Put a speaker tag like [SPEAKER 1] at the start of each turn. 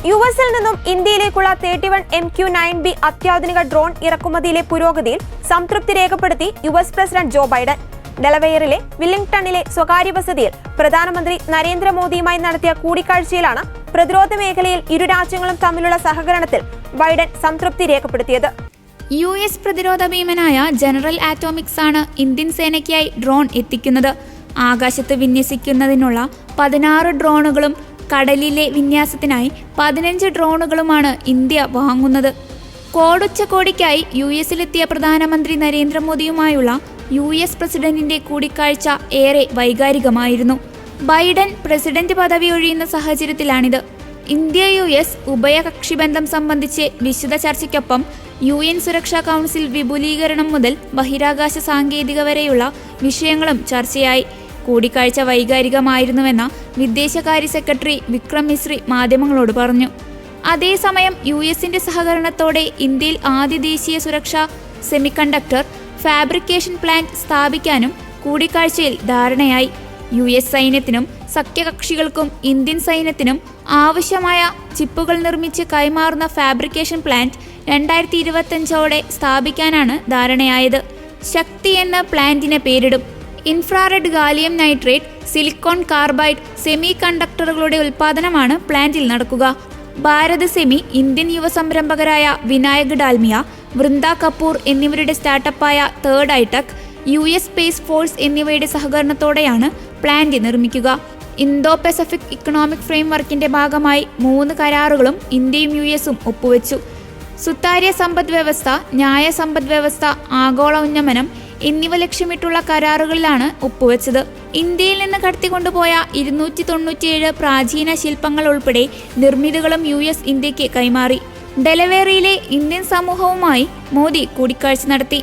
[SPEAKER 1] യുഎസിൽ നിന്നും ഇന്ത്യയിലേക്കുള്ള 31MQ-9B അത്യാധുനിക ഡ്രോൺ ഇറക്കുമതിയിലെ പുരോഗതിയിൽ സംതൃപ്തി രേഖപ്പെടുത്തി യുഎസ് പ്രസിഡന്റ് ജോ ബൈഡൻ. ഡെലവെയറിലെ വില്ലിംഗ്ടണിലെ സ്വകാര്യ വസതിയിൽ പ്രധാനമന്ത്രി നരേന്ദ്രമോദിയുമായി നടത്തിയ കൂടിക്കാഴ്ചയിലാണ് പ്രതിരോധ മേഖലയിൽ ഇരു രാജ്യങ്ങളും തമ്മിലുള്ള സഹകരണത്തിൽ ബൈഡൻ സംതൃപ്തി രേഖപ്പെടുത്തിയത്.
[SPEAKER 2] US പ്രതിരോധ ഭീമനായ ജനറൽ ആറ്റോമിക്സ് ആണ് ഇന്ത്യൻ സേനയ്ക്കായി ഡ്രോൺ എത്തിക്കുന്നത്. ആകാശത്ത് വിന്യസിക്കുന്നതിനുള്ള 16 ഡ്രോണുകളും കടലിലെ വിന്യാസത്തിനായി 15 ഡ്രോണുകളുമാണ് ഇന്ത്യ വാങ്ങുന്നത്. കോടുച്ചകോടിക്കായി യുഎസിലെത്തിയ പ്രധാനമന്ത്രി നരേന്ദ്രമോദിയുമായുള്ള US പ്രസിഡന്റിന്റെ കൂടിക്കാഴ്ച ഏറെ വൈകാരികമായിരുന്നു. ബൈഡൻ പ്രസിഡന്റ് പദവി ഒഴിയുന്ന സാഹചര്യത്തിലാണിത്. ഇന്ത്യ-US ഉഭയകക്ഷി ബന്ധം സംബന്ധിച്ച് വിശദ ചർച്ചയ്ക്കൊപ്പം UN സുരക്ഷാ കൗൺസിൽ വിപുലീകരണം മുതൽ ബഹിരാകാശ സാങ്കേതിക വരെയുള്ള വിഷയങ്ങളും ചർച്ചയായി. കൂടിക്കാഴ്ച വൈകാരികമായിരുന്നുവെന്ന വിദേശകാര്യ സെക്രട്ടറി വിക്രം മിശ്രി മാധ്യമങ്ങളോട് പറഞ്ഞു. അതേസമയം US-ന്റെ സഹകരണത്തോടെ ഇന്ത്യയിൽ ആദ്യ ദേശീയ സുരക്ഷാ സെമികണ്ടക്ടർ ഫാബ്രിക്കേഷൻ പ്ലാന്റ് സ്ഥാപിക്കാനും കൂടിക്കാഴ്ചയിൽ ധാരണയായി. US സൈന്യത്തിനും സഖ്യകക്ഷികൾക്കും ഇന്ത്യൻ സൈന്യത്തിനും ആവശ്യമായ ചിപ്പുകൾ നിർമ്മിച്ച് കൈമാറുന്ന ഫാബ്രിക്കേഷൻ പ്ലാന്റ് 2025ഓടെ സ്ഥാപിക്കാനാണ് ധാരണയായത്. ശക്തി എന്ന പ്ലാന്റിന് പേരിടും. Infrared gallium nitrate, silicon carbide semi കണ്ടക്ടറുകളുടെ ഉൽപ്പാദനമാണ് പ്ലാന്റിൽ നടക്കുക. ഭാരത് സെമി, ഇന്ത്യൻ യുവസംരംഭകരായ വിനായക് ഡാൽമിയ, വൃന്ദ കപൂർ എന്നിവരുടെ സ്റ്റാർട്ടപ്പായ third iTech, US space force എന്നിവയുടെ സഹകരണത്തോടെയാണ് പ്ലാന്റ് നിർമ്മിക്കുക. ഇന്തോ പസഫിക് ഇക്കണോമിക് ഫ്രെയിംവർക്കിന്റെ ഭാഗമായി 3 കരാറുകളും ഇന്ത്യയും US-ഉം ഒപ്പുവെച്ചു. സുതാര്യ സമ്പദ് വ്യവസ്ഥ, ന്യായ സമ്പദ് വ്യവസ്ഥ, ആഗോള ഉന്നമനം എന്നിവ ലക്ഷ്യമിട്ടുള്ള കരാറുകളിലാണ് ഒപ്പുവെച്ചത്. ഇന്ത്യയിൽ നിന്ന് കടത്തിക്കൊണ്ടുപോയ 297 പ്രാചീന ശില്പങ്ങൾ ഉൾപ്പെടെ നിർമ്മിതികളും US ഇന്ത്യക്ക് കൈമാറി. ഡെലവേറിയിലെ ഇന്ത്യൻ സമൂഹവുമായി മോദി കൂടിക്കാഴ്ച നടത്തി.